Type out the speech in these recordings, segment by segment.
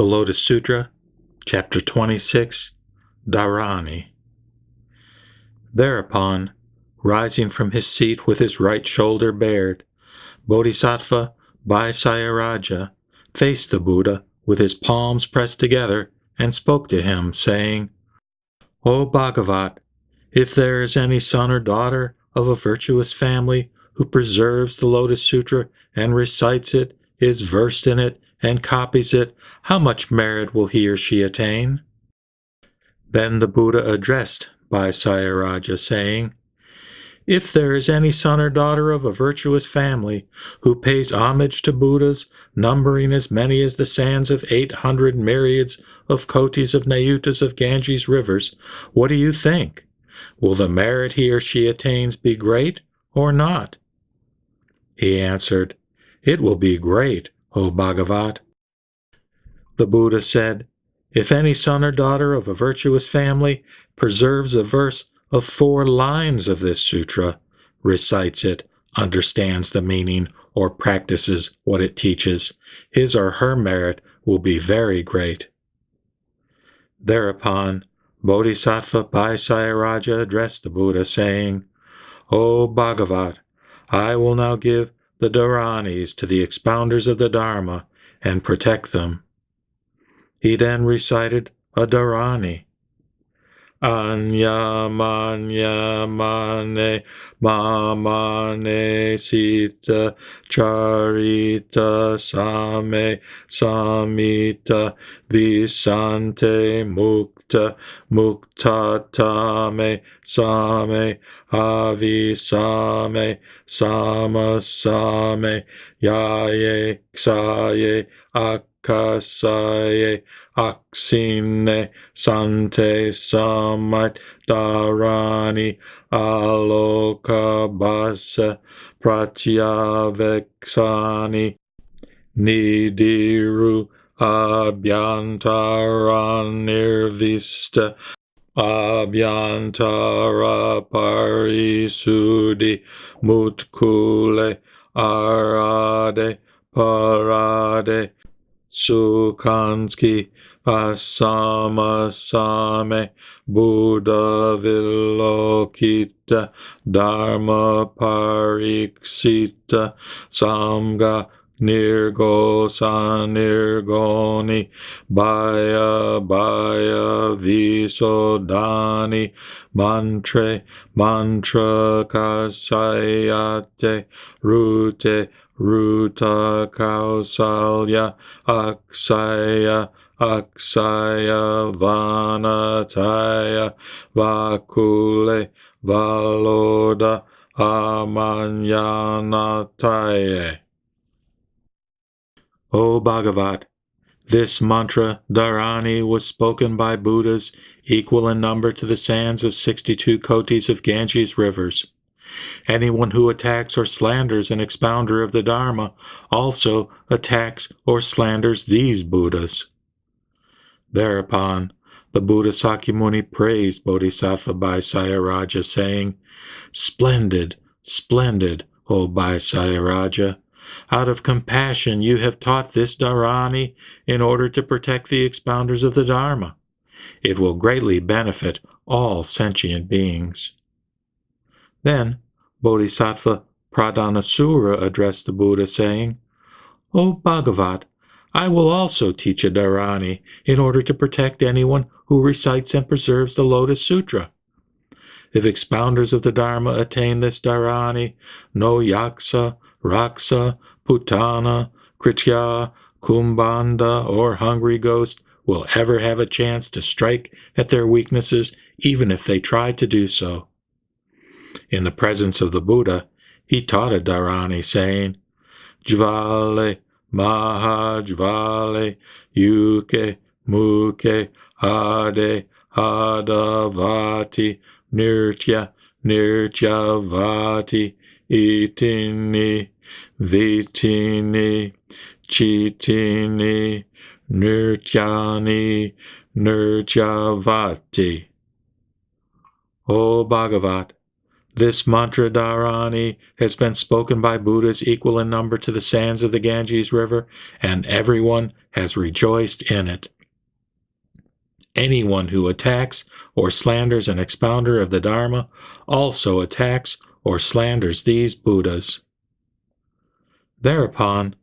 The Lotus Sutra, Chapter 26, Dharani. Thereupon, rising from his seat with his right shoulder bared, Bodhisattva Bhaisayaraja faced the Buddha with his palms pressed together and spoke to him, saying, O Bhagavat, if there is any son or daughter of a virtuous family who preserves the Lotus Sutra and recites it, is versed in it, and copies it, how much merit will he or she attain? Then the Buddha addressed Bhaisayaraja, saying, If there is any son or daughter of a virtuous family who pays homage to Buddhas, numbering as many as the sands of 800 myriads of kotis of Nayutas of Ganges rivers, what do you think? Will the merit he or she attains be great or not? He answered, It will be great, O Bhagavat. The Buddha said, If any son or daughter of a virtuous family preserves a verse of 4 lines of this sutra, recites it, understands the meaning, or practices what it teaches, his or her merit will be very great. Thereupon, Bodhisattva Bhaisayaraja addressed the Buddha, saying, O Bhagavat, I will now give the Dharanis to the expounders of the Dharma and protect them. He then recited a Dharani. Anya manya mane mamane sita charita same samita visante mukta muktatame same avisame samasame yaye ksaye akasaye aksine sante samat dharani alokabasa pratyaveksani nidiru abhyantaranirvista abhyantara parisudi mutkule arade parade Sukhanski asamasame Buddha vilokita dharma pariksita samga nirgosa nirgoni baya baya visodani mantra kasayate rute Ruta Kausalya Aksaya Vanataya Vakule Valoda Amanyanataye. O Bhagavat, this mantra Dharani was spoken by Buddhas equal in number to the sands of 62 kotis of Ganges rivers. Anyone who attacks or slanders an expounder of the Dharma also attacks or slanders these Buddhas. Thereupon, the Buddha Sakyamuni praised Bodhisattva Bhaisayaraja, saying, Splendid, splendid, O Bhaisayaraja! Out of compassion you have taught this Dharani in order to protect the expounders of the Dharma. It will greatly benefit all sentient beings. Then Bodhisattva Pradhanasura addressed the Buddha, saying, O Bhagavat, I will also teach a Dharani in order to protect anyone who recites and preserves the Lotus Sutra. If expounders of the Dharma attain this Dharani, no yaksa, raksa, putana, kritya, kumbanda, or hungry ghost will ever have a chance to strike at their weaknesses, even if they try to do so. In the presence of the Buddha, he taught a Dharani, saying, Jvale, Maha Jvale, Yuke, Muke, Ade, Adavati, Nirtya, Nirtyavati, Itini, Vitini, Chitini, Nirtyani, Nirtyavati. O Bhagavat, This mantra dharani has been spoken by Buddhas equal in number to the sands of the Ganges River, and everyone has rejoiced in it. Anyone who attacks or slanders an expounder of the Dharma also attacks or slanders these Buddhas. Thereupon,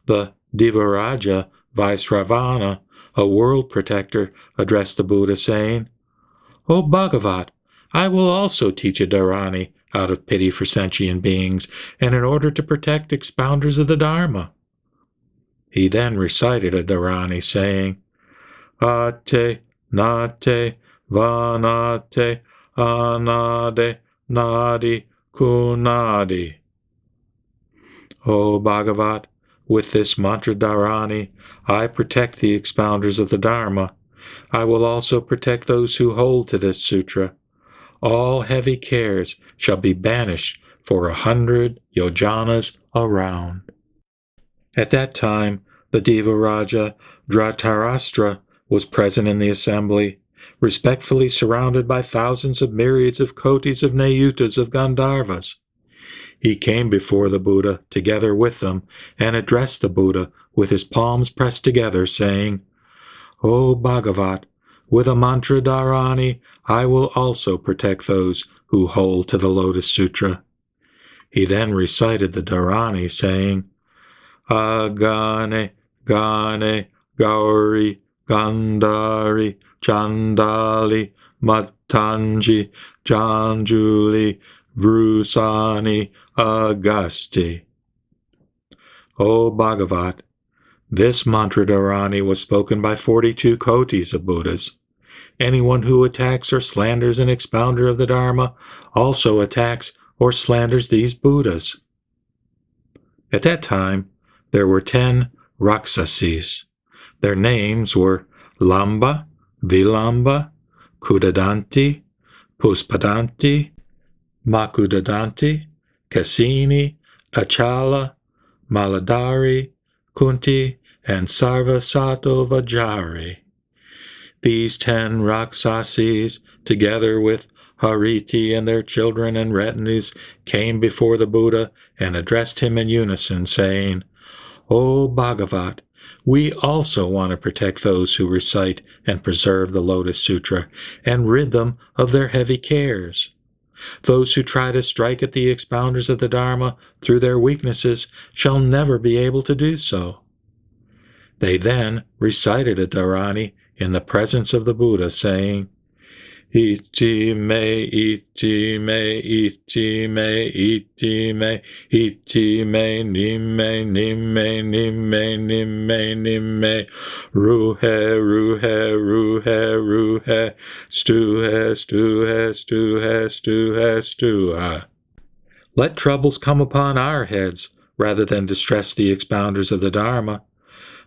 the Devaraja Vaisravana, a world protector, addressed the Buddha, saying, "O Bhagavat, I will also teach a dharani out of pity for sentient beings, and in order to protect expounders of the Dharma." He then recited a dharani, saying, "Ate, nate, vanate, anade, nadi, kunadi." O Bhagavat, with this mantra dharani, I protect the expounders of the Dharma. I will also protect those who hold to this sutra. All heavy cares shall be banished for 100 yojanas around. At that time, the Devaraja Dhritarashtra was present in the assembly, respectfully surrounded by thousands of myriads of kotis of Nayutas of Gandharvas. He came before the Buddha together with them and addressed the Buddha with his palms pressed together, saying, "O Bhagavat, with a mantra dharani, I will also protect those who hold to the Lotus Sutra." He then recited the dharani, saying, "Agane, Gane, Gauri, Gandhari, Chandali, Matanji, Janjuli, Vrusani, Agasti." O Bhagavat, this mantra dharani was spoken by 42 kotis of Buddhas. Anyone who attacks or slanders an expounder of the Dharma also attacks or slanders these Buddhas. At that time, there were 10 Raksasis. Their names were Lamba, Vilamba, Kudadanti, Puspadanti, Makudadanti, Cassini, Achala, Maladari, Kunti, and Sarvasatavajari. These 10 Raksasis, together with Hariti and their children and retinues, came before the Buddha and addressed him in unison, saying, "O Bhagavat, we also want to protect those who recite and preserve the Lotus Sutra and rid them of their heavy cares. Those who try to strike at the expounders of the Dharma through their weaknesses shall never be able to do so." They then recited a dharani in the presence of the Buddha, saying, "Iti me, iti me, iti me, iti me, iti me, nimme, nimme, nimme, nimme, nimme, ruhe, ruhe, ruhe, ruhe, stuhe, stuhe, stuhe, stuhe, stuhe." Let troubles come upon our heads rather than distress the expounders of the Dharma.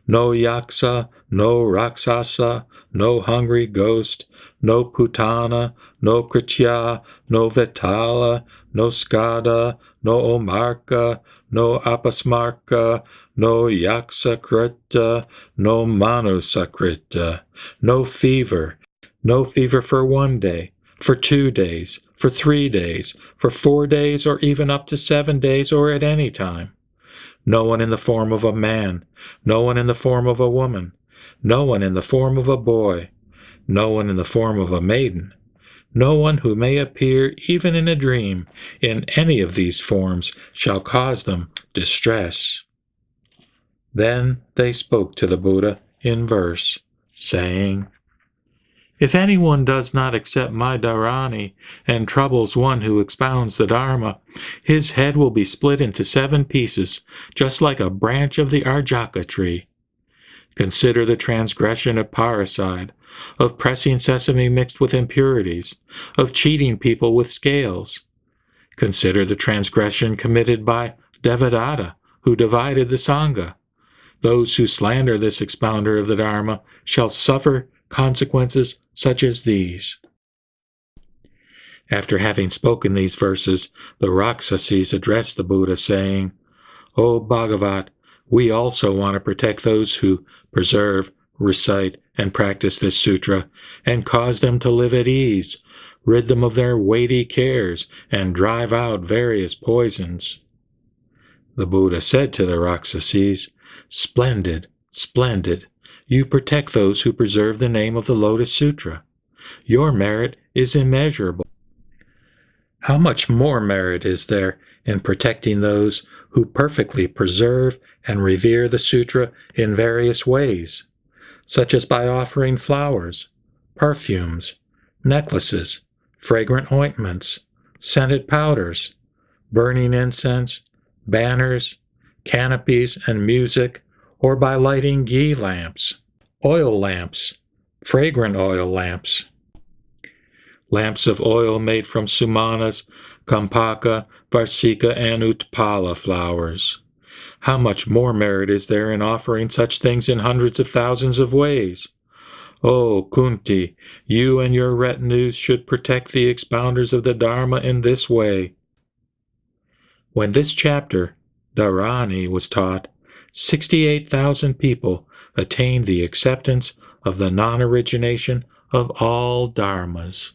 No yaksa, no raksasa, no hungry ghost, no putana, no kritya, no vetala, no skada, no omarka, no apasmarka, no yaksakrita, no manusakrita, no fever for 1 day, for 2 days, for 3 days, for 4 days, or even up to 7 days, or at any time. No one in the form of a man, no one in the form of a woman, no one in the form of a boy, no one in the form of a maiden, no one who may appear even in a dream in any of these forms shall cause them distress. Then they spoke to the Buddha in verse, saying, "If anyone does not accept my dharani and troubles one who expounds the Dharma, his head will be split into 7 pieces, just like a branch of the arjaka tree. Consider the transgression of parricide, of pressing sesame mixed with impurities, of cheating people with scales. Consider the transgression committed by Devadatta, who divided the Sangha. Those who slander this expounder of the Dharma shall suffer consequences such as these." After having spoken these verses, the Raksasis addressed the Buddha, saying, "O Bhagavat, we also want to protect those who preserve, recite, and practice this sutra, and cause them to live at ease, rid them of their weighty cares, and drive out various poisons." The Buddha said to the Raksasis, "Splendid, splendid. You protect those who preserve the name of the Lotus Sutra. Your merit is immeasurable. How much more merit is there in protecting those who perfectly preserve and revere the Sutra in various ways, such as by offering flowers, perfumes, necklaces, fragrant ointments, scented powders, burning incense, banners, canopies, and music, or by lighting ghee lamps, oil lamps, fragrant oil lamps, lamps of oil made from sumanas, kampaka, varsika, and utpala flowers. How much more merit is there in offering such things in hundreds of thousands of ways? Oh, Kunti, you and your retinues should protect the expounders of the Dharma in this way." When this chapter, Dharani, was taught, 68,000 people attained the acceptance of the non-origination of all dharmas.